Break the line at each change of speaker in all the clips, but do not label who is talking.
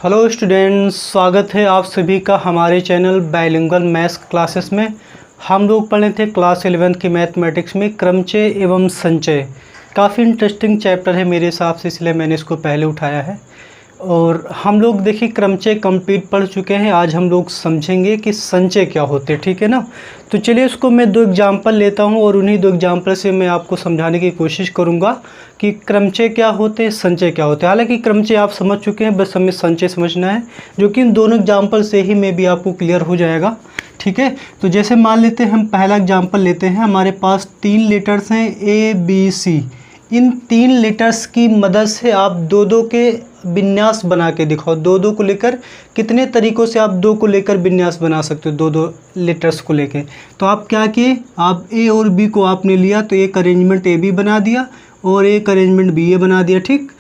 Hello students, स्वागत है आप सभी का हमारे चैनल बाइलिंगुअल मैथ्स क्लासेस में। हम लोग पढ़े थे क्लास 11 की मैथमेटिक्स में क्रमचय एवं संचय। काफ़ी इंटरेस्टिंग चैप्टर है मेरे हिसाब से, इसलिए मैंने इसको पहले उठाया है। और हम लोग देखिए क्रमचय कंप्लीट पढ़ चुके हैं। आज हम लोग समझेंगे कि संचय क्या होते हैं, ठीक है ना। तो चलिए इसको मैं दो एग्जाम्पल लेता हूं और उन्हीं दो एग्जाम्पल से मैं आपको समझाने की कोशिश करूंगा कि क्रमचय क्या होते हैं, संचय क्या होते हैं। हालांकि क्रमचय आप समझ चुके हैं, बस हमें संचय समझना है, जो कि इन दोनों एग्जाम्पल से ही मे भी आपको क्लियर हो जाएगा, ठीक है। तो जैसे मान लेते हैं हम पहला एग्जाम्पल लेते हैं। हमारे पास 3 लेटर्स हैं ABC। इन 3 लेटर्स की मदद से आप दो के विन्यास बना के दिखाओ। दो को लेकर कितने तरीक़ों से आप दो को लेकर विन्यास बना सकते हो, दो लेटर्स को लेकर। तो आप क्या किए, आप A और B को आपने लिया तो एक अरेंजमेंट AB बना दिया और एक अरेंजमेंट BA बना दिया, ठीक।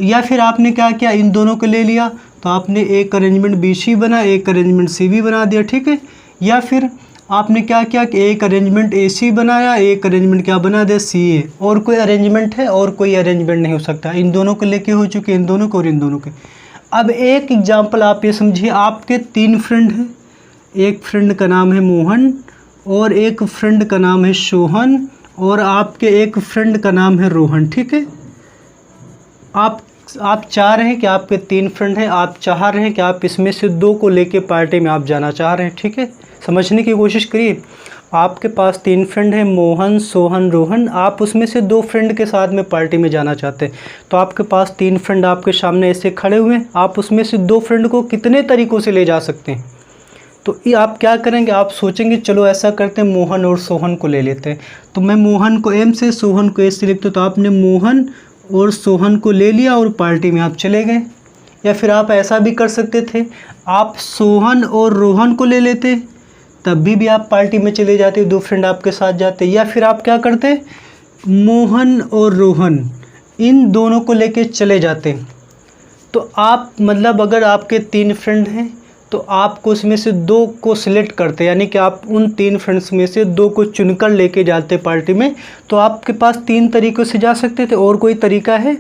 या फिर आपने क्या किया, इन दोनों को ले लिया तो आपने एक अरेंजमेंट BC बना, एक अरेंजमेंट CB बना दिया, ठीक है। या फिर आपने क्या किया कि एक अरेंजमेंट AC बनाया, एक अरेंजमेंट क्या बना दिया CA। और कोई अरेंजमेंट है और कोई अरेंजमेंट नहीं हो सकता। इन दोनों को लेके हो चुके, इन दोनों को और इन दोनों के। अब एक एग्जांपल आप ये समझिए, आपके 3 फ्रेंड हैं। एक फ्रेंड का नाम है मोहन और एक फ्रेंड का नाम है सोहन और आपके एक फ्रेंड का नाम है रोहन, ठीक है। आप चाह रहे हैं कि आपके 3 फ्रेंड हैं, आप चाह रहे हैं कि आप इसमें से 2 को लेके पार्टी में आप जाना चाह रहे हैं, ठीक है। समझने की कोशिश करिए। आपके पास 3 फ्रेंड हैं, मोहन, सोहन, रोहन। आप उसमें से 2 फ्रेंड के साथ में पार्टी में जाना चाहते हैं। तो आपके पास 3 फ्रेंड आपके सामने ऐसे खड़े हुए हैं। आप उसमें से 2 फ्रेंड को कितने तरीक़ों से ले जा सकते हैं। तो ये आप क्या करेंगे, आप सोचेंगे चलो ऐसा करते हैं, मोहन और सोहन को ले लेते हैं। तो मैं मोहन को M से, सोहन को S से लिखता हूँ। तो आपने मोहन और सोहन को ले लिया और पार्टी में आप चले गए। या फिर आप ऐसा भी कर सकते थे, आप सोहन और रोहन को ले लेते, तब भी आप पार्टी में चले जाते, 2 फ्रेंड आपके साथ जाते। या फिर आप क्या करते, मोहन और रोहन इन दोनों को लेके चले जाते। तो आप मतलब अगर आपके 3 फ्रेंड हैं तो आपको उसमें से 2 को सिलेक्ट करते, यानी कि आप उन 3 फ्रेंड्स में से 2 को चुनकर लेके जाते पार्टी में। तो आपके पास 3 तरीक़ों से जा सकते थे। और कोई तरीका है?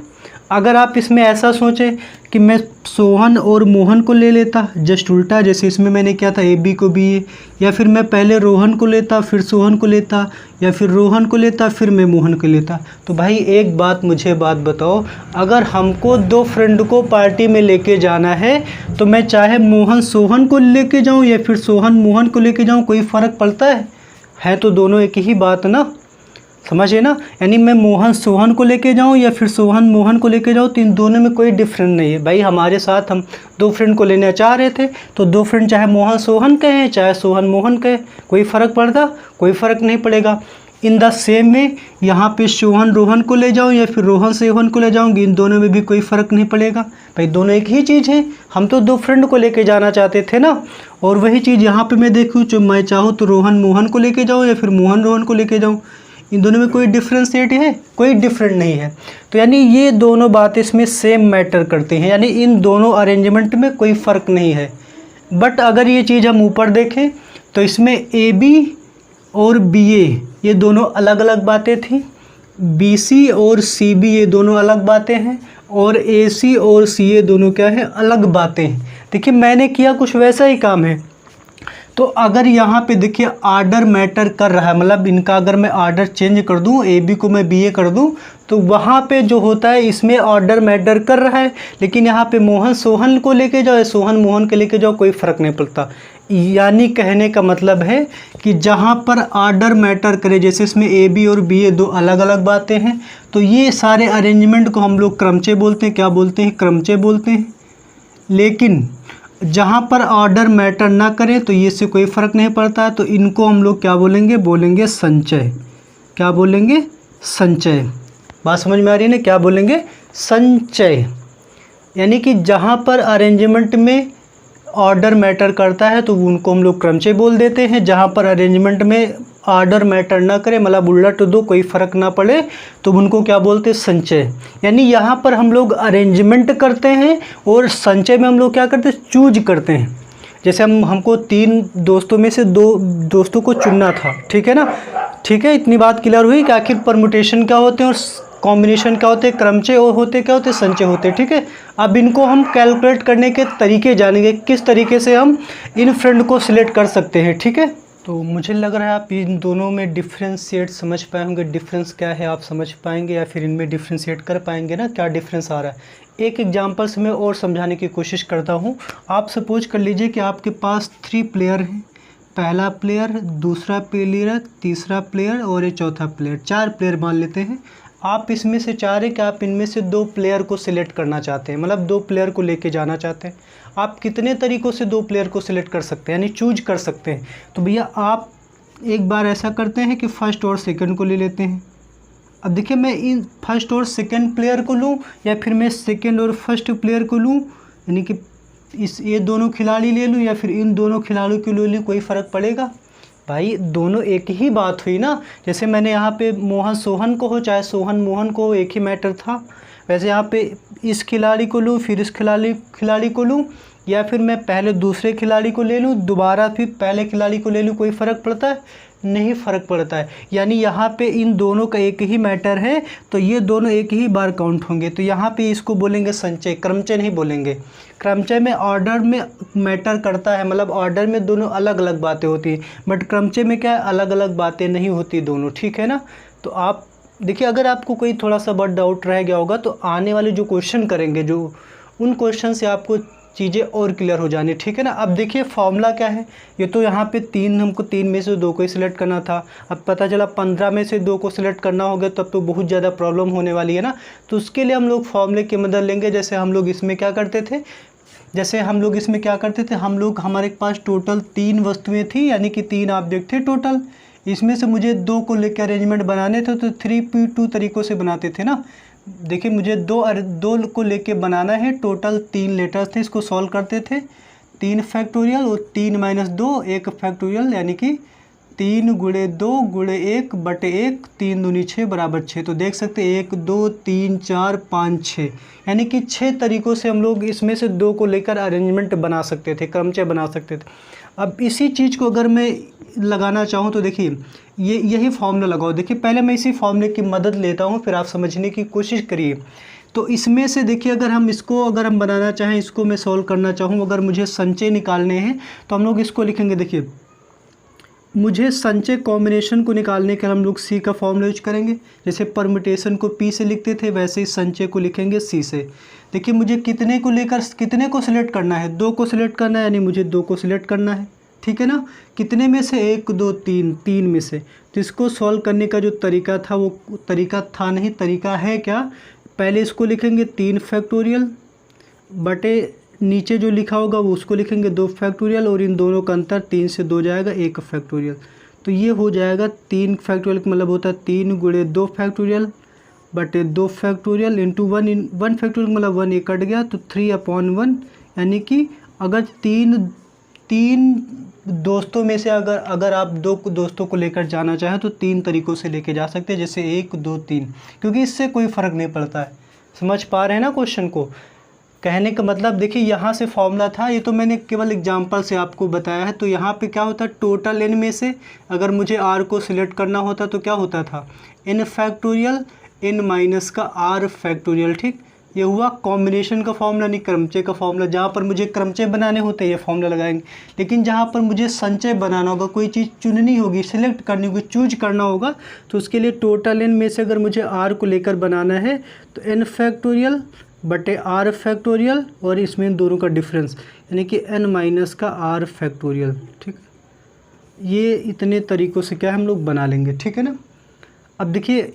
अगर आप इसमें ऐसा सोचें कि मैं सोहन और मोहन को ले लेता, जस्ट उल्टा, जैसे इसमें मैंने किया था AB को BA। या फिर मैं पहले रोहन को लेता फिर सोहन को लेता, या फिर रोहन को लेता फिर मैं मोहन को लेता। तो भाई एक बात मुझे बताओ, अगर हमको 2 फ्रेंड को पार्टी में लेके जाना है तो मैं चाहे मोहन सोहन को लेके जाऊँ या फिर सोहन मोहन को लेके जाऊँ, कोई फ़र्क पड़ता है तो दोनों एक ही बात ना, समझिए ना। यानी मैं मोहन सोहन को लेके जाऊं या फिर सोहन मोहन को लेके जाऊं, तो इन दोनों में कोई डिफरेंस नहीं है। भाई हमारे साथ हम 2 फ्रेंड को लेना चाह रहे थे, तो 2 फ्रेंड चाहे मोहन सोहन के हैं चाहे सोहन मोहन के, कोई फ़र्क पड़ता? कोई फ़र्क नहीं पड़ेगा। इन द सेम में यहाँ पे सोहन रोहन को ले जाऊँ या फिर रोहन सोहन को ले जाऊँगी, इन दोनों में भी कोई फ़र्क नहीं पड़ेगा। भाई दोनों एक ही चीज़ है, हम तो 2 फ्रेंड को लेके जाना चाहते थे ना। और वही चीज़ यहाँ पे मैं देखूँ, जो मैं चाहूँ तो रोहन मोहन को लेके जाऊँ या फिर मोहन रोहन को लेके जाऊँ, इन दोनों में कोई डिफ्रेंशिएट है? कोई डिफरेंट नहीं है। तो यानी ये दोनों बातें इसमें सेम मैटर करती हैं, यानी इन दोनों अरेंजमेंट में कोई फ़र्क नहीं है। बट अगर ये चीज़ हम ऊपर देखें तो इसमें AB और BA ये दोनों अलग अलग बातें थी, BC और CB ये दोनों अलग बातें हैं, और AC और CA दोनों क्या है, अलग बातें हैं। देखिए मैंने किया कुछ वैसा ही काम है। तो अगर यहाँ पे देखिए आर्डर मैटर कर रहा है, मतलब इनका अगर मैं आर्डर चेंज कर दूँ, AB को मैं BA कर दूँ, तो वहाँ पे जो होता है इसमें ऑर्डर मैटर कर रहा है। लेकिन यहाँ पे मोहन सोहन को लेके जाओ या सोहन मोहन के लेके जाओ, कोई फ़र्क नहीं पड़ता। यानी कहने का मतलब है कि जहाँ पर आर्डर मैटर करे, जैसे इसमें AB और BA 2 अलग अलग बातें हैं, तो ये सारे अरेंजमेंट को हम लोग क्रमचय बोलते हैं। क्या बोलते हैं? क्रमचय बोलते हैं। लेकिन जहाँ पर ऑर्डर मैटर ना करे तो ये से कोई फ़र्क नहीं पड़ता, तो इनको हम लोग क्या बोलेंगे? बोलेंगे संचय। क्या बोलेंगे? संचय। बात समझ में आ रही है ना? क्या बोलेंगे? संचय। यानी कि जहाँ पर अरेंजमेंट में ऑर्डर मैटर करता है तो उनको हम लोग क्रमचय बोल देते हैं। जहाँ पर अरेंजमेंट में ऑर्डर मैटर ना करे, मतलब उलट दो, कोई फ़र्क ना पड़े, तो उनको क्या बोलते हैं? संचय। यानी यहाँ पर हम लोग अरेंजमेंट करते हैं और संचय में हम लोग क्या करते हैं? चूज करते हैं। जैसे हमको 3 दोस्तों में से 2 दोस्तों को चुनना था, ठीक है ना। ठीक है, इतनी बात क्लियर हुई कि आखिर परमुटेशन क्या होते हैं और कॉम्बिनेशन क्या होते हैं, क्रमचय, और होते क्या होते हैं, संचय होते हैं, ठीक है। अब इनको हम कैलकुलेट करने के तरीके जानेंगे, किस तरीके से हम इन फ्रेंड को सिलेक्ट कर सकते हैं, ठीक है। तो मुझे लग रहा है आप इन दोनों में डिफ्रेंशिएट समझ पाए होंगे, डिफरेंस क्या है आप समझ पाएंगे, या फिर इनमें डिफ्रेंशिएट कर पाएंगे ना, क्या डिफरेंस आ रहा है। एक एग्जांपल से मैं और समझाने की कोशिश करता हूँ। आप सपोज कर लीजिए कि आपके पास 3 प्लेयर हैं, पहला प्लेयर, दूसरा प्लेयर, तीसरा प्लेयर और ये चौथा प्लेयर, 4 प्लेयर मान लेते हैं। आप इसमें से चाह रहे कि आप इनमें से 2 प्लेयर को सिलेक्ट करना चाहते हैं, मतलब 2 प्लेयर को लेके जाना चाहते हैं। आप कितने तरीक़ों से 2 प्लेयर को सिलेक्ट कर सकते हैं, यानी चूज कर सकते हैं। तो भैया आप एक बार ऐसा करते हैं कि फर्स्ट और सेकंड को ले लेते हैं। अब देखिए मैं इन फर्स्ट और सेकंड प्लेयर को लूँ या फिर मैं सेकंड और फर्स्ट प्लेयर को लूँ, यानी कि ये दोनों खिलाड़ी ले लूँ या फिर इन दोनों खिलाड़ियों को ले लूँ, कोई फ़र्क पड़ेगा? भाई दोनों एक ही बात हुई ना। जैसे मैंने यहाँ पे मोहन सोहन को हो, चाहे सोहन मोहन को, एक ही मैटर था। वैसे यहाँ पे इस खिलाड़ी को लूँ फिर इस खिलाड़ी को लूँ, या फिर मैं पहले दूसरे खिलाड़ी को ले लूँ दोबारा फिर पहले खिलाड़ी को ले लूँ, कोई फ़र्क पड़ता है? नहीं फ़र्क पड़ता है। यानी यहाँ पे इन दोनों का एक ही मैटर है, तो ये दोनों एक ही बार काउंट होंगे। तो यहाँ पे इसको बोलेंगे संचय, क्रमचय नहीं बोलेंगे। क्रमचय में ऑर्डर में मैटर करता है, मतलब ऑर्डर में दोनों अलग अलग बातें होती हैं, बट क्रमचय में क्या है, अलग अलग बातें नहीं होती दोनों, ठीक है ना। तो आप देखिए, अगर आपको कोई थोड़ा सा बहुत डाउट रह गया होगा तो आने वाले जो क्वेश्चन करेंगे, जो उन क्वेश्चन से आपको चीज़ें और क्लियर हो जानी, ठीक है ना। अब देखिए फॉर्मूला क्या है, ये तो यहाँ पे 3, हमको 3 में से 2 को ही सिलेक्ट करना था। अब पता चला 15 में से 2 को सिलेक्ट करना होगा, तब तो बहुत ज़्यादा प्रॉब्लम होने वाली है ना। तो उसके लिए हम लोग फॉर्मूले की मदद लेंगे। जैसे हम लोग इसमें क्या करते थे, हम लोग हमारे पास टोटल 3 वस्तुएँ थी, यानी कि 3 ऑब्जेक्ट थे टोटल। इसमें से मुझे 2 को लेकर अरेंजमेंट बनाने थे, तो 3P2 तरीक़ों से बनाते थे ना। देखिए मुझे 2 को लेके बनाना है, टोटल 3 लेटर्स थे, इसको सॉल्व करते थे। 3 फैक्टोरियल और 3 - 2 1 फैक्टोरियल, यानी कि 3 × 2 × 1 बटे 1, 3 दूनी 6 बराबर 6। तो देख सकते हैं 1 2 3 4 5 6, यानी कि 6 तरीक़ों से हम लोग इसमें से 2 को लेकर अरेंजमेंट बना सकते थे, क्रमचय बना सकते थे। अब इसी चीज़ को अगर मैं लगाना चाहूँ तो देखिए यही फॉर्मूला लगाओ। देखिए पहले मैं इसी फॉर्मूले की मदद लेता हूँ, फिर आप समझने की कोशिश करिए। तो इसमें से देखिए अगर हम बनाना चाहें, इसको मैं सॉल्व करना चाहूँ, अगर मुझे संचय निकालने हैं तो हम लोग इसको लिखेंगे। देखिए मुझे संचय कॉम्बिनेशन को निकालने के लिए हम लोग सी का फॉर्मूला यूज करेंगे। जैसे परम्यूटेशन को पी से लिखते थे, वैसे ही संचय को लिखेंगे सी से। देखिए मुझे कितने को सिलेक्ट करना है, 2 को सिलेक्ट करना है, यानी मुझे 2 को सिलेक्ट करना है, ठीक है ना। कितने में से, 1 2 3, 3 में से। तो इसको सॉल्व करने का जो तरीका था वो तरीका है क्या, पहले इसको लिखेंगे 3 फैक्टोरियल बटे नीचे जो लिखा होगा वो उसको लिखेंगे 2 फैक्टोरियल, और इन दोनों का अंतर 3 से 2 जाएगा 1 फैक्टोरियल। तो ये हो जाएगा 3 फैक्टोरियल का मतलब होता है 3 × 2 फैक्टोरियल बटे 2 फैक्टोरियल इंटू 1 फैक्टोरियल मतलब 1 ये कट गया, तो 3/1। यानी कि अगर तीन दोस्तों में से अगर आप 2 दोस्तों को लेकर जाना चाहें तो 3 तरीक़ों से लेके जा सकते हैं, जैसे 1 2 3, क्योंकि इससे कोई फ़र्क नहीं पड़ता है। समझ पा रहे हैं ना क्वेश्चन को। कहने का मतलब देखिए यहाँ से फॉर्मूला था, ये तो मैंने केवल एग्जांपल से आपको बताया है। तो यहाँ पे क्या होता है, टोटल n में से अगर मुझे r को सिलेक्ट करना होता तो क्या होता था, n फैक्टोरियल n - का r फैक्टोरियल, ठीक। ये हुआ कॉम्बिनेशन का फॉर्मूला, नहीं क्रमचय का फॉर्मूला। जहाँ पर मुझे क्रमचय बनाने होते हैं ये फॉर्मूला लगाएंगे, लेकिन जहाँ पर मुझे संचय बनाना होगा, कोई चीज़ चुननी होगी, सिलेक्ट करनी होगी, चूज करना होगा, तो उसके लिए टोटल n में से अगर मुझे r को लेकर बनाना है तो n फैक्टोरियल बटे r फैक्टोरियल, और इसमें इन दोनों का डिफरेंस यानी कि n - का r फैक्टोरियल, ठीक। ये इतने तरीक़ों से क्या हम लोग बना लेंगे, ठीक है ना। अब देखिए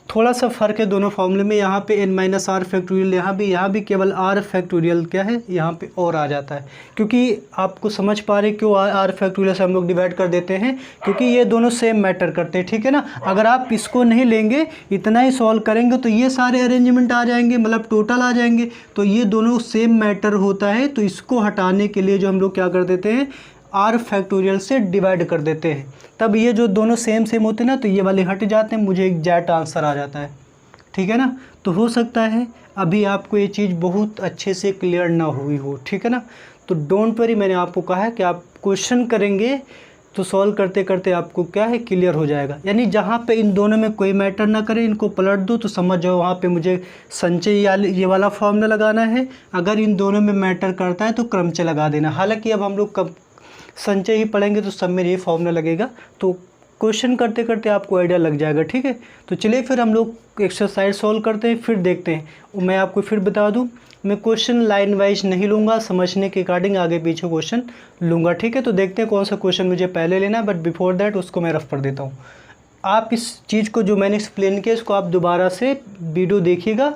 थोड़ा सा फ़र्क है दोनों फॉर्मूले में। यहाँ पे n - r फैक्टोरियल, यहाँ भी केवल r फैक्टोरियल क्या है, यहाँ पे और आ जाता है। क्योंकि आपको समझ पा रहे क्यों r फैक्टोरियल से हम लोग डिवाइड कर देते हैं, क्योंकि ये दोनों सेम मैटर करते हैं, ठीक है ना। अगर आप इसको नहीं लेंगे, इतना ही सॉल्व करेंगे तो ये सारे अरेंजमेंट आ जाएंगे, मतलब टोटल आ जाएंगे। तो ये दोनों सेम मैटर होता है, तो इसको हटाने के लिए जो हम लोग क्या कर देते हैं, r फैक्टोरियल से डिवाइड कर देते हैं। तब ये जो दोनों सेम होते हैं ना, तो ये वाले हट जाते हैं, मुझे एग्जैक्ट आंसर आ जाता है, ठीक है ना। तो हो सकता है अभी आपको ये चीज़ बहुत अच्छे से क्लियर ना हुई हो, ठीक है ना। तो डोंट वरी, मैंने आपको कहा है कि आप क्वेश्चन करेंगे तो सॉल्व करते करते आपको क्या है क्लियर हो जाएगा। यानी जहाँ पे इन दोनों में कोई मैटर ना करे, इनको पलट दो तो समझ जाओ वहाँ पे मुझे संचय ये वाला फॉर्मूला लगाना है। अगर इन दोनों में मैटर करता है तो क्रमचय लगा देना। हालांकि अब हम लोग कब संचय ही पढ़ेंगे तो सब में ये फॉर्मूला लगेगा, तो क्वेश्चन करते करते आपको आइडिया लग जाएगा। ठीक है, तो चलिए फिर हम लोग एक्सरसाइज सॉल्व करते हैं, फिर देखते हैं। मैं आपको फिर बता दूं, मैं क्वेश्चन लाइन वाइज नहीं लूँगा, समझने के अकॉर्डिंग आगे पीछे क्वेश्चन लूँगा। ठीक है, तो देखते हैं कौन सा क्वेश्चन मुझे पहले लेना है, बट बिफोर दैट उसको मैं रफ कर देता हूँ। आप इस चीज़ को जो मैंने एक्सप्लेन किया इसको आप दोबारा से वीडियो देखिएगा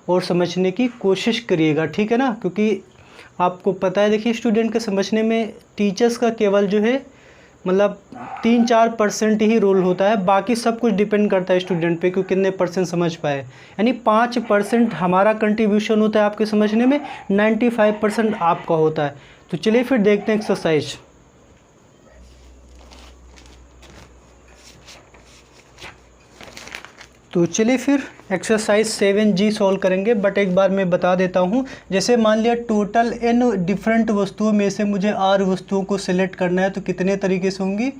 और समझने की कोशिश करिएगा। ठीक है ना, क्योंकि आपको पता है, देखिए स्टूडेंट के समझने में टीचर्स का केवल जो है मतलब 3-4% ही रोल होता है, बाकी सब कुछ डिपेंड करता है स्टूडेंट पे कि कितने परसेंट समझ पाए। यानी 5% हमारा कंट्रीब्यूशन होता है आपके समझने में, 95% आपका होता है। तो चलिए फिर देखते हैं एक्सरसाइज। तो चलिए फिर एक्सरसाइज 7G सॉल्व करेंगे। बट एक बार मैं बता देता हूँ, जैसे मान लिया टोटल n डिफरेंट वस्तुओं में से मुझे r वस्तुओं को सिलेक्ट करना है, तो कितने तरीके से होंगी,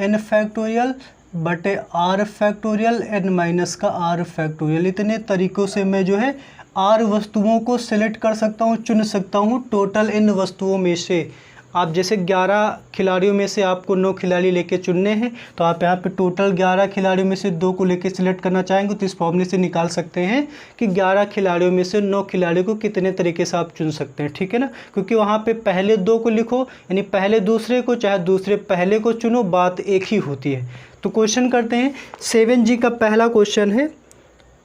n फैक्टोरियल बटे r फैक्टोरियल n माइनस का r फैक्टोरियल। इतने तरीक़ों से मैं जो है r वस्तुओं को सिलेक्ट कर सकता हूँ, चुन सकता हूँ टोटल n वस्तुओं में से। आप जैसे 11 खिलाड़ियों में से आपको 9 खिलाड़ी लेके चुनने हैं, तो आप यहाँ पे टोटल 11 खिलाड़ियों में से 2 को लेके सिलेक्ट करना चाहेंगे तो इस फॉर्मूले से निकाल सकते हैं कि 11 खिलाड़ियों में से 9 खिलाड़ियों को कितने तरीके से आप चुन सकते हैं। ठीक है ना, क्योंकि वहाँ पे पहले 2 को लिखो, यानी पहले दूसरे को चाहे दूसरे पहले को चुनो, बात एक ही होती है। तो क्वेश्चन करते हैं। 7G का पहला क्वेश्चन है।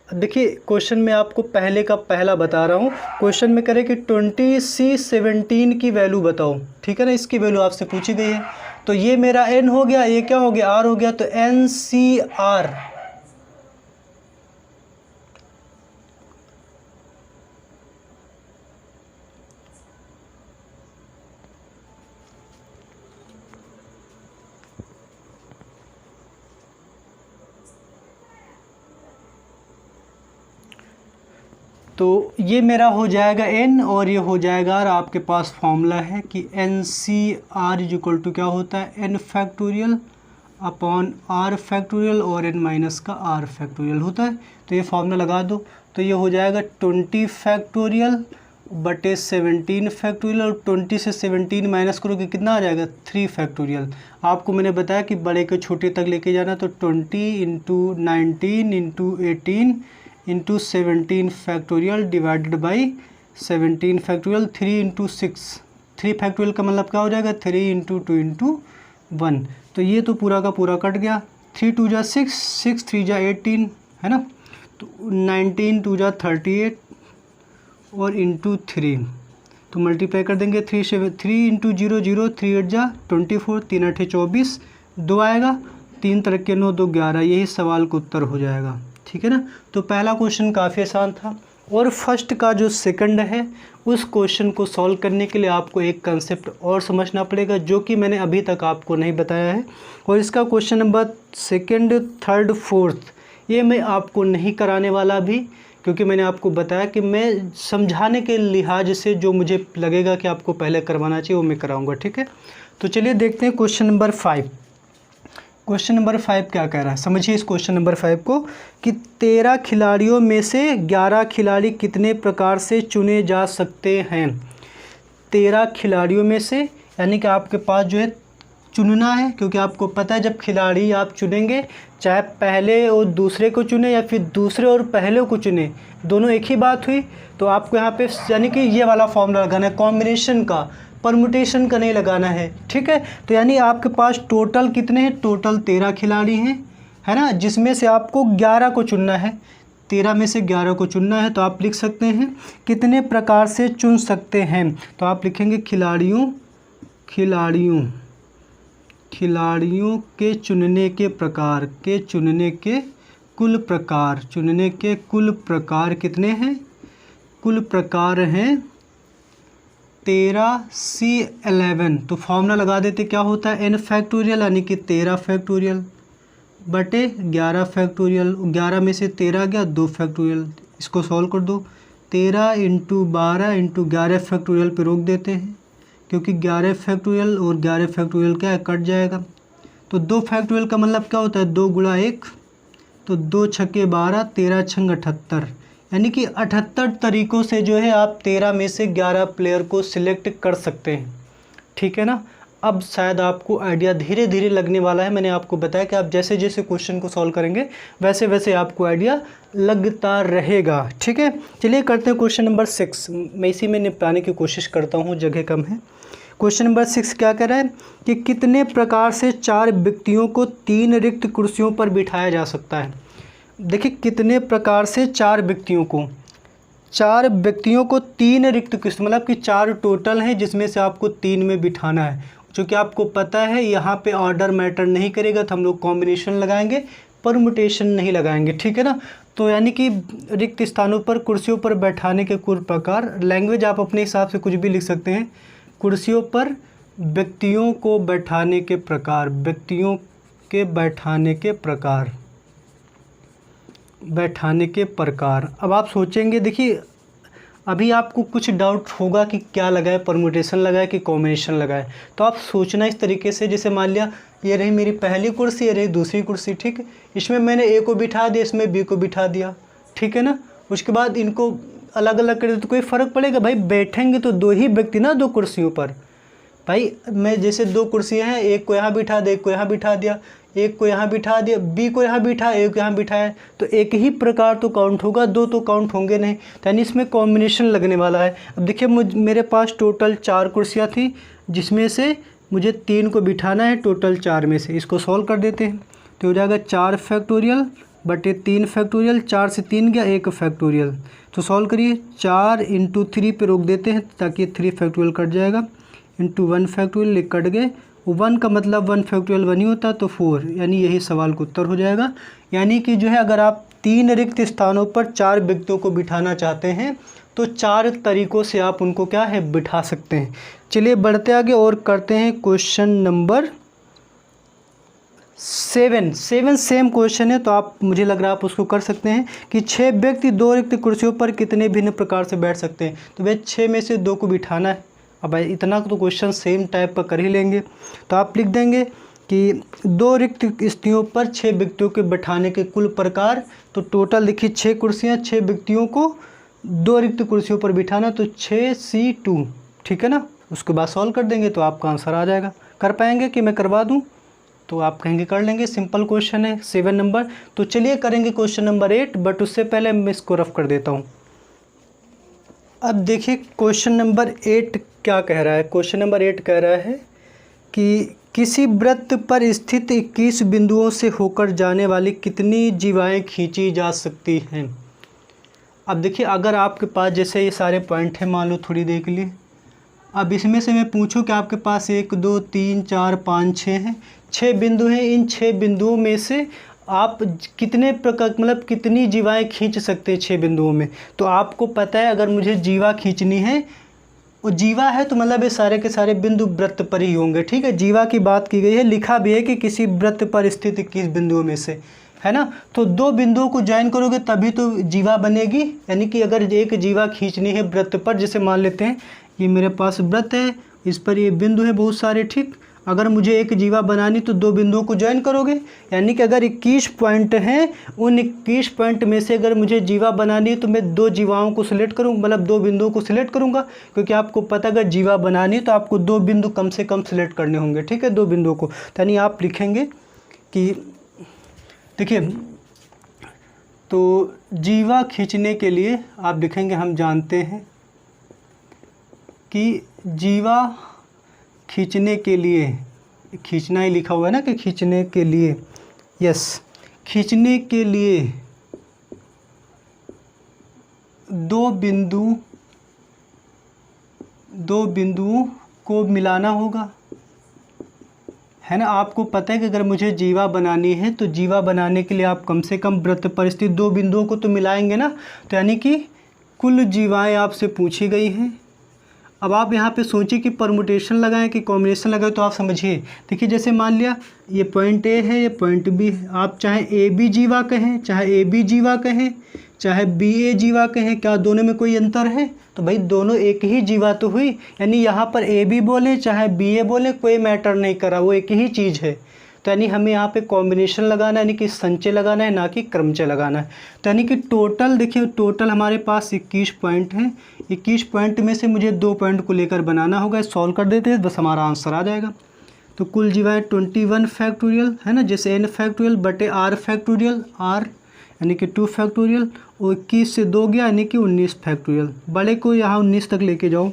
देखिए क्वेश्चन में आपको पहले का पहला बता रहा हूँ। क्वेश्चन में करें कि 20C17 की वैल्यू बताओ। ठीक है ना, इसकी वैल्यू आपसे पूछी गई है। तो ये मेरा n हो गया, ये क्या हो गया, r हो गया, तो NCR तो ये मेरा हो जाएगा n और ये हो जाएगा r। आपके पास फॉर्मूला है कि NCR इज इक्वल टू क्या होता है, n factorial upon r factorial और n माइनस का r फैक्टोरियल होता है। तो ये फॉर्मूला लगा दो, तो ये हो जाएगा 20 फैक्टोरियल बटे 17 फैक्टोरियल, और 20 से 17 माइनस करोगे कितना आ जाएगा, 3 फैक्टोरियल। आपको मैंने बताया कि बड़े को छोटे तक लेके जाना, तो 20 into 19 into 18 into 17 factorial divided by 17 factorial, 3 into 6, 3 factorial का मतलब क्या हो जाएगा, 3 इंटू 2 इंटू 1। तो ये तो पूरा का पूरा कट गया, 3 2 जा 6, 6 3 जा 18 है ना, तो 19 2 जा 38 और इंटू 3, तो मल्टीप्लाई कर देंगे 3 इंटू 0 0, 3 8 जा 24, 3 8 24, 2 आएगा, 3 तरह के 9 2 11, यही सवाल का उत्तर हो जाएगा। ठीक है ना, तो पहला क्वेश्चन काफ़ी आसान था। और फर्स्ट का जो सेकंड है उस क्वेश्चन को सॉल्व करने के लिए आपको एक कंसेप्ट और समझना पड़ेगा जो कि मैंने अभी तक आपको नहीं बताया है। और इसका question number second, third, fourth ये मैं आपको नहीं कराने वाला अभी, क्योंकि मैंने आपको बताया कि मैं समझाने के लिहाज से जो मुझे लगेगा कि आपको पहले करवाना चाहिए वो मैं कराऊँगा। ठीक है, तो चलिए देखते हैं क्वेश्चन नंबर 5। क्वेश्चन नंबर 5 क्या कह रहा है, समझिए इस क्वेश्चन नंबर 5 को कि 13 खिलाड़ियों में से 11 खिलाड़ी कितने प्रकार से चुने जा सकते हैं। 13 खिलाड़ियों में से, यानी कि आपके पास जो है चुनना है, क्योंकि आपको पता है जब खिलाड़ी आप चुनेंगे, चाहे पहले और दूसरे को चुने या फिर दूसरे और पहले को चुने, दोनों एक ही बात हुई। तो आपको यहाँ पे यानी कि ये वाला फॉर्मूला लगाना है, कॉम्बिनेशन का, परमुटेशन का नहीं लगाना है। ठीक है, तो यानी आपके पास टोटल कितने हैं, टोटल 13 खिलाड़ी हैं, है ना, जिसमें से आपको 11 को चुनना है, 13 में से 11 को चुनना है। तो आप लिख सकते हैं कितने प्रकार से चुन सकते हैं, तो आप लिखेंगे खिलाड़ियों के चुनने के प्रकार, चुनने के कुल प्रकार कितने हैं, कुल प्रकार हैं 13C11। तो फॉर्मूला लगा देते, क्या होता है, n फैक्टोरियल यानी कि 13 फैक्टोरियल बटे 11 फैक्टोरियल, 11 में से 13 गया 2 फैक्टोरियल। इसको सॉल्व कर दो, 13 इंटू 12 इंटू 11 फैक्टोरियल पे रोक देते हैं, क्योंकि 11 फैक्टोरियल और 11 फैक्टोरियल क्या है, कट जाएगा। तो 2 फैक्टोरियल का मतलब क्या होता है, 2 गुणा 1, तो 2 छक्के 12, 13 छंग 78, यानी कि 78 तरीक़ों से जो है आप 13 में से 11 प्लेयर को सिलेक्ट कर सकते हैं, ठीक है ना। अब शायद आपको आइडिया धीरे धीरे लगने वाला है। मैंने आपको बताया कि आप जैसे जैसे क्वेश्चन को सॉल्व करेंगे वैसे वैसे आपको आइडिया लगता रहेगा, ठीक है। चलिए करते हैं क्वेश्चन नंबर 6। मैं इसी में निपटाने की कोशिश करता हूँ, जगह कम है। क्वेश्चन नंबर 6 क्या कह रहा है कि कितने प्रकार से 4 व्यक्तियों को 3 रिक्त कुर्सियों पर बिठाया जा सकता है। देखिए कितने प्रकार से 4 व्यक्तियों को 3 रिक्त कुर्सी, मतलब कि 4 टोटल हैं जिसमें से आपको 3 में बिठाना है। चूँकि आपको पता है यहाँ पे ऑर्डर मैटर नहीं करेगा, तो हम लोग कॉम्बिनेशन लगाएंगे, परमुटेशन नहीं लगाएंगे, ठीक है ना। तो यानी कि रिक्त स्थानों पर कुर्सियों पर बैठाने के कुल प्रकार, लैंग्वेज आप अपने हिसाब से कुछ भी लिख सकते हैं। कुर्सियों पर व्यक्तियों को बैठाने के प्रकार, व्यक्तियों के बैठाने के प्रकार। अब आप सोचेंगे, देखिए अभी आपको कुछ डाउट होगा कि क्या लगाए, परमुटेशन लगाए कि कॉम्बिनेशन लगाए। तो आप सोचना इस तरीके से, जैसे मान लिया ये रही मेरी पहली कुर्सी, ये रही दूसरी कुर्सी, ठीक है। इसमें मैंने ए को बिठा दिया, इसमें बी को बिठा दिया, ठीक है ना। उसके बाद इनको अलग अलग कर दे तो कोई फ़र्क पड़ेगा भाई, बैठेंगे तो 2 ही व्यक्ति ना 2 कुर्सियों पर। भाई मैं जैसे 2 कुर्सियाँ हैं, एक को यहाँ बिठा दे, एक को यहाँ बिठा दिया, एक को यहाँ बिठा दिया, बी को यहाँ बिठा, एक को यहाँ बिठाया, तो एक ही प्रकार तो काउंट होगा, 2 तो काउंट होंगे नहीं। तो यानी इसमें कॉम्बिनेशन लगने वाला है। अब देखिए मेरे पास टोटल 4 कुर्सियाँ थी, जिसमें से मुझे 3 को बिठाना है टोटल 4 में से। इसको सॉल्व कर देते हैं तो हो जाएगा 4 फैक्टोरियल बटे 3 फैक्टोरियल, 4 से 3 गया 1 फैक्टोरियल। तो सॉल्व करिए, 4 × 3 पे रोक देते हैं ताकि 3 फैक्टोरियल कट जाएगा, इंटू 1 फैक्टोरियल कट गए। 1 का मतलब 1 फैक्टोरियल 1 ही होता, तो 4, यानी यही सवाल का उत्तर हो जाएगा। यानी कि जो है अगर आप 3 रिक्त स्थानों पर 4 व्यक्तियों को बिठाना चाहते हैं तो 4 तरीक़ों से आप उनको क्या है बिठा सकते हैं। चलिए बढ़ते आगे और करते हैं क्वेश्चन नंबर 7 सेम क्वेश्चन है, तो आप मुझे लग रहा है आप उसको कर सकते हैं कि 6 व्यक्ति 2 रिक्त कुर्सियों पर कितने भिन्न प्रकार से बैठ सकते हैं। तो भाई 6 में से 2 को बिठाना है। अब भाई इतना तो क्वेश्चन सेम टाइप का कर ही लेंगे, तो आप लिख देंगे कि 2 रिक्त स्थितियों पर 6 व्यक्तियों के बैठाने के कुल प्रकार। तो टोटल देखिए 6 कुर्सियाँ, 6 व्यक्तियों को 2 रिक्त कुर्सियों पर बिठाना, तो 6C2, ठीक है ना। उसके बाद सॉल्व कर देंगे तो आपका आंसर आ जाएगा। कर पाएंगे कि मैं करवा दूं? तो आप कहेंगे कर लेंगे, सिंपल क्वेश्चन है 7 नंबर। तो चलिए करेंगे क्वेश्चन नंबर 8, बट उससे पहले मैं इसको रफ कर देता हूँ। अब देखिए क्वेश्चन नंबर 8 क्या कह रहा है। क्वेश्चन नंबर 8 कह रहा है कि किसी वृत्त पर स्थित 21 बिंदुओं से होकर जाने वाली कितनी जीवाएं खींची जा सकती हैं। अब देखिए अगर आपके पास जैसे ये सारे पॉइंट हैं, मान लो थोड़ी देर के लिए, अब इसमें से मैं पूछूं कि आपके पास 1 2 3 4 5 6 हैं, 6 बिंदु हैं। इन 6 बिंदुओं में से आप कितने प्रकार मतलब कितनी जीवाएं खींच सकते हैं 6 बिंदुओं में। तो आपको पता है अगर मुझे जीवा खींचनी है, वो जीवा है तो मतलब ये सारे के सारे बिंदु वृत्त पर ही होंगे, ठीक है। जीवा की बात की गई है, लिखा भी है कि किसी वृत्त पर स्थित 21 बिंदुओं में से, है ना। तो 2 बिंदुओं को ज्वाइन करोगे तभी तो जीवा बनेगी। यानी कि अगर एक जीवा खींचनी है वृत्त पर, जैसे मान लेते हैं ये मेरे पास वृत्त है, इस पर ये बिंदु है बहुत सारे, ठीक। अगर मुझे एक जीवा बनानी तो 2 बिंदुओं को ज्वाइन करोगे। यानी कि अगर 21 पॉइंट हैं, उन 21 पॉइंट में से अगर मुझे जीवा बनानी है तो मैं 2 जीवाओं को सिलेक्ट करूँ, मतलब 2 बिंदुओं को सिलेक्ट करूँगा। क्योंकि आपको पता अगर जीवा बनानी है तो आपको 2 बिंदु कम से कम सिलेक्ट करने होंगे, ठीक है, 2 बिंदुओं को। यानी आप लिखेंगे कि देखिए, तो जीवा खींचने के लिए आप लिखेंगे, हम जानते हैं कि जीवा खींचने के लिए, खींचना ही लिखा हुआ है ना कि खींचने के लिए, यस, खींचने के लिए 2 बिंदुओं को मिलाना होगा, है ना। आपको पता है कि अगर मुझे जीवा बनानी है तो जीवा बनाने के लिए आप कम से कम वृत्त पर स्थित 2 बिंदुओं को तो मिलाएंगे ना। तो यानी कि कुल जीवाएं आपसे पूछी गई हैं। अब आप यहाँ पे सोचिए कि परमुटेशन लगाएं कि कॉम्बिनेशन लगाएं, तो आप समझिए। देखिए जैसे मान लिया ये पॉइंट ए है, ये पॉइंट बी है, आप चाहे ए बी जीवा कहें, चाहे ए बी जीवा कहें, चाहे बी ए जीवा कहें, क्या दोनों में कोई अंतर है? तो भाई दोनों एक ही जीवा तो हुई। यानी यहाँ पर ए बी बोलें चाहे बी ए बोलें, कोई मैटर नहीं करा, वो एक ही चीज़ है। तो यानी हमें यहाँ पे कॉम्बिनेशन लगाना है, यानी कि संचय लगाना है, ना कि क्रमचय लगाना है। तो यानी कि टोटल देखिए, टोटल हमारे पास 21 पॉइंट हैं। 21 पॉइंट में से मुझे 2 पॉइंट को लेकर बनाना होगा। सॉल्व कर देते हैं, बस हमारा आंसर आ जाएगा। तो कुल जीवाएँ 21 फैक्टोरियल है ना, जैसे n फैक्टोरियल बटे r फैक्टोरियल, r यानी कि 2 फैक्टोरियल, और 21 से 2 गया यानी कि 19 फैक्टोरियल। बड़े को यहाँ 19 तक लेके जाओ,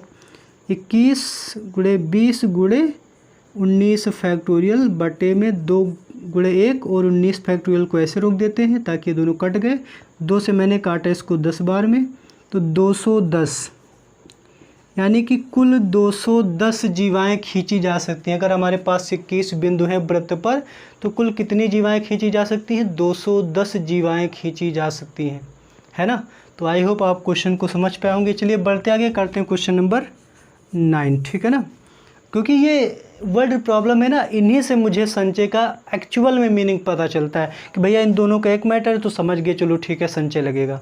21 गुणे 20 गुणे 19 फैक्टोरियल बटे में 2 गुणे 1 और 19 फैक्टोरियल को ऐसे रोक देते हैं ताकि ये दोनों कट गए। 2 से मैंने काटा इसको 10 बार में, तो 210 यानी कि कुल 210 जीवाएँ खींची जा सकती हैं। अगर हमारे पास 21 बिंदु हैं वृत्त पर, तो कुल कितनी जीवाएँ खींची जा सकती हैं? 210 जीवाएँ खींची जा सकती हैं, है ना। तो आई होप आप क्वेश्चन को समझ पाए होंगे। चलिए बढ़ते आगे, करते हैं क्वेश्चन नंबर 9, ठीक है ना। क्योंकि ये वर्ड प्रॉब्लम है ना, इन्हीं से मुझे संचय का एक्चुअल में मीनिंग पता चलता है कि भैया इन दोनों का एक मैटर है, तो समझ गए, चलो ठीक है संचय लगेगा,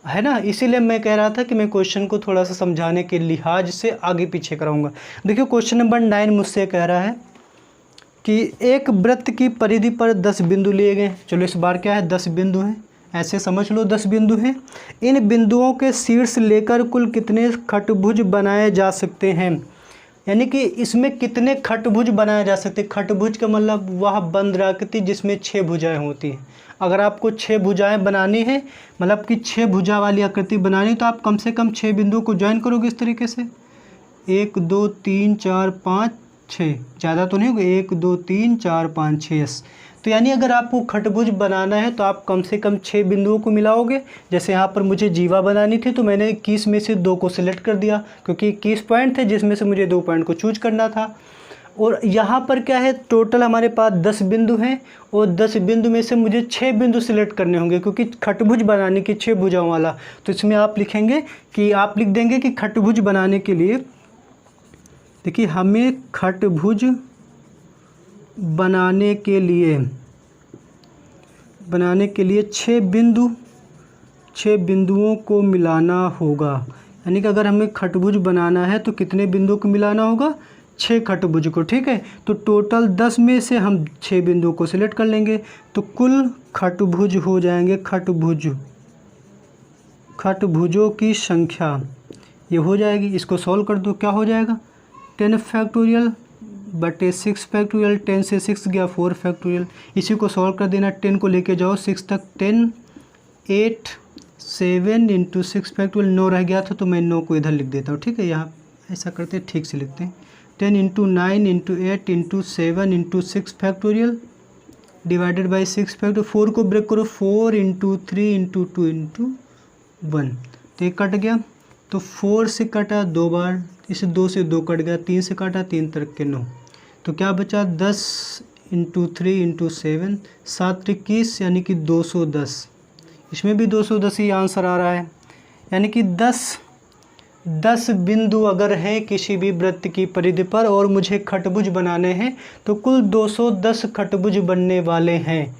है ना। इसीलिए मैं कह रहा था कि मैं क्वेश्चन को थोड़ा सा समझाने के लिहाज से आगे पीछे कराऊंगा। देखिए क्वेश्चन नंबर 9 मुझसे कह रहा है कि एक वृत्त की परिधि पर 10 बिंदु लिए गए। चलो इस बार क्या है, 10 बिंदु हैं, ऐसे समझ लो 10 बिंदु हैं। इन बिंदुओं के शीर्ष लेकर कुल कितने खटभुज बनाए जा सकते हैं? यानी कि इसमें कितने खटभुज बनाए जा सकते हैं। खटभुज का मतलब वह बंद आकृति जिसमें 6 भुजाएं होती हैं। अगर आपको 6 भुजाएं बनानी है, मतलब कि 6 भुजा वाली आकृति बनानी है, तो आप कम से कम 6 बिंदुओं को ज्वाइन करोगे इस तरीके से, 1 2 3 4 5 6, ज़्यादा तो नहीं होगा, 1 2 3 4 5 6 यस। तो यानी अगर आपको खटभुज बनाना है तो आप कम से कम 6 बिंदुओं को मिलाओगे। जैसे यहाँ पर मुझे जीवा बनानी थी, तो मैंने 21 में से 2 को सिलेक्ट कर दिया, क्योंकि 21 पॉइंट थे जिसमें से मुझे 2 पॉइंट को चूज करना था। और यहाँ पर क्या है, टोटल हमारे पास 10 बिंदु हैं, और 10 बिंदु में से मुझे 6 बिंदु सिलेक्ट करने होंगे, क्योंकि खटभुज बनाने की 6 भुजाओं वाला। तो इसमें आप लिखेंगे कि आप लिख देंगे कि खटभुज बनाने के लिए, देखिए हमें खटभुज बनाने के लिए 6 बिंदुओं को मिलाना होगा। यानी कि अगर हमें खटभुज बनाना है तो कितने बिंदुओं को मिलाना होगा? 6 खटभुज को, ठीक है। तो टोटल 10 में से हम 6 बिंदुओं को सिलेक्ट कर लेंगे, तो कुल खटभुज हो जाएंगे, खटभुजों की संख्या ये हो जाएगी। इसको सॉल्व कर दो, क्या हो जाएगा, 10 फैक्टोरियल बटे 6 फैक्टोरियल, 10 से 6 गया 4 फैक्टोरियल। इसी को सॉल्व कर देना, 10 को लेके जाओ 6 तक, 10 8 7 इंटू 6 फैक्टोरियल, 9 रह गया था तो मैं 9 को इधर लिख देता हूँ, ठीक है। यहाँ ऐसा करते हैं, ठीक से लिखते हैं, 10 into 9 into 8 into 7 into 6 factorial divided by 6 factorial. 4 को ब्रेक करो, 4 इंटू 3 इंटू 2 इंटू 1, तो ये कट गया। तो 4 से कटा 2 बार, इसे 2 से 2 कट गया, 3 से काटा 3 तरक के 9, तो क्या बचा 10 इंटू 3 इंटू 7, 7 21 यानी कि 210। इसमें भी 210 ही आंसर आ रहा है। यानी कि 10 बिंदु अगर हैं किसी भी वृत्त की परिधि पर और मुझे खटभुज बनाने हैं, तो कुल 210 खटभुज बनने वाले हैं।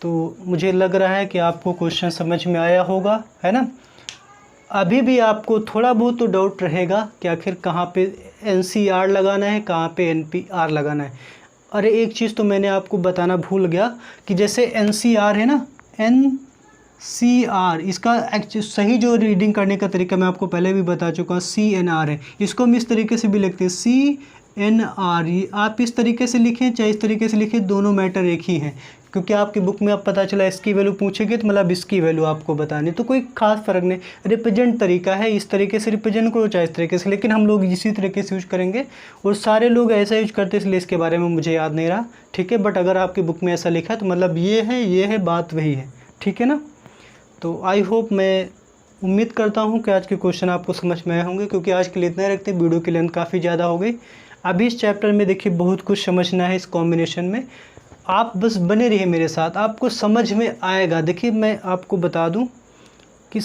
तो मुझे लग रहा है कि आपको क्वेश्चन समझ में आया होगा, है ना। अभी भी आपको थोड़ा बहुत तो डाउट रहेगा कि आखिर कहाँ पे NCR लगाना है, कहाँ पे NPR लगाना है। अरे एक चीज़ तो मैंने आपको बताना भूल गया कि जैसे NCR है ना, NCR, इसका सही जो रीडिंग करने का तरीका मैं आपको पहले भी बता चुका हूँ, CNR है। इसको हम इस तरीके से भी लिखते हैं, CNR। आप इस तरीके से लिखें चाहे इस तरीके से लिखें, दोनों मैटर एक ही हैं, क्योंकि आपकी बुक में अब पता चला इसकी वैल्यू पूछेगी तो मतलब इसकी वैल्यू आपको बतानी, तो कोई खास फ़र्क नहीं। रिप्रेजेंट तरीका है, इस तरीके से रिप्रेजेंट करो चाहे इस तरीके से, लेकिन हम लोग इसी तरीके से यूज करेंगे और सारे लोग ऐसा यूज करते हैं, इसलिए इसके बारे में मुझे याद नहीं रहा, ठीक है। बट अगर आपकी बुक में ऐसा लिखा है तो मतलब ये है, बात वही है, ठीक है ना। तो आई होप, मैं उम्मीद करता हूँ कि आज के क्वेश्चन आपको समझ में आए होंगे, क्योंकि आज के लिए इतना रखते हैं, वीडियो की लेंथ काफ़ी ज़्यादा हो गई। अभी इस चैप्टर में देखिए बहुत कुछ समझना है, इस कॉम्बिनेशन में आप बस बने रहिए मेरे साथ, आपको समझ में आएगा। देखिए मैं आपको बता दूं कि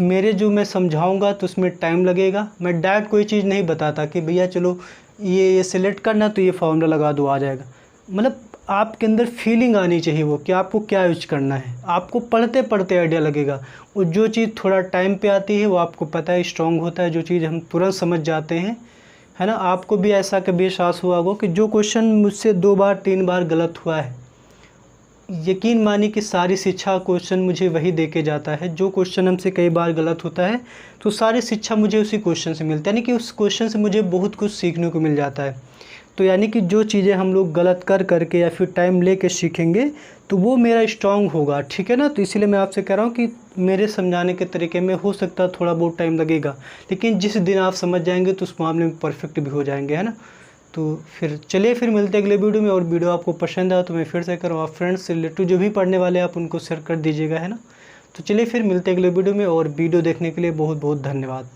मेरे जो मैं समझाऊंगा तो उसमें टाइम लगेगा। मैं डायरेक्ट कोई चीज़ नहीं बताता कि भैया चलो ये सिलेक्ट करना तो ये फॉर्मूला लगा दो आ जाएगा। मतलब आपके अंदर फीलिंग आनी चाहिए वो कि आपको क्या यूज करना है। आपको पढ़ते पढ़ते आइडिया लगेगा, और जो चीज़ थोड़ा टाइम पे आती है वो आपको पता है स्ट्रॉन्ग होता है, जो चीज़ हम तुरंत समझ जाते हैं, है ना। आपको भी ऐसा कभी एहसास हुआ होगा कि जो क्वेश्चन मुझसे 2 बार 3 बार गलत हुआ है, यकीन मानिए कि सारी शिक्षा क्वेश्चन मुझे वही दे के जाता है। जो क्वेश्चन हमसे कई बार गलत होता है तो सारी शिक्षा मुझे उसी क्वेश्चन से मिलती है, यानी कि उस क्वेश्चन से मुझे बहुत कुछ सीखने को मिल जाता है। तो यानी कि जो चीज़ें हम लोग गलत कर करके या फिर टाइम ले के सीखेंगे तो वो मेरा स्ट्रांग होगा, ठीक है ना। तो इसीलिए मैं आपसे कह रहा हूँ कि मेरे समझाने के तरीके में हो सकता है थोड़ा बहुत टाइम लगेगा, लेकिन जिस दिन आप समझ जाएंगे तो उस मामले में परफेक्ट भी हो जाएंगे, है ना। तो फिर चलिए फिर मिलते हैं अगले वीडियो में। और वीडियो आपको पसंद आया तो मैं फिर से करूँ, आप फ्रेंड्स से रिलेटिव जो भी पढ़ने वाले हैं आप उनको शेयर कर दीजिएगा, है ना। तो चलिए फिर मिलते हैं अगले वीडियो में, और वीडियो देखने के लिए बहुत बहुत धन्यवाद।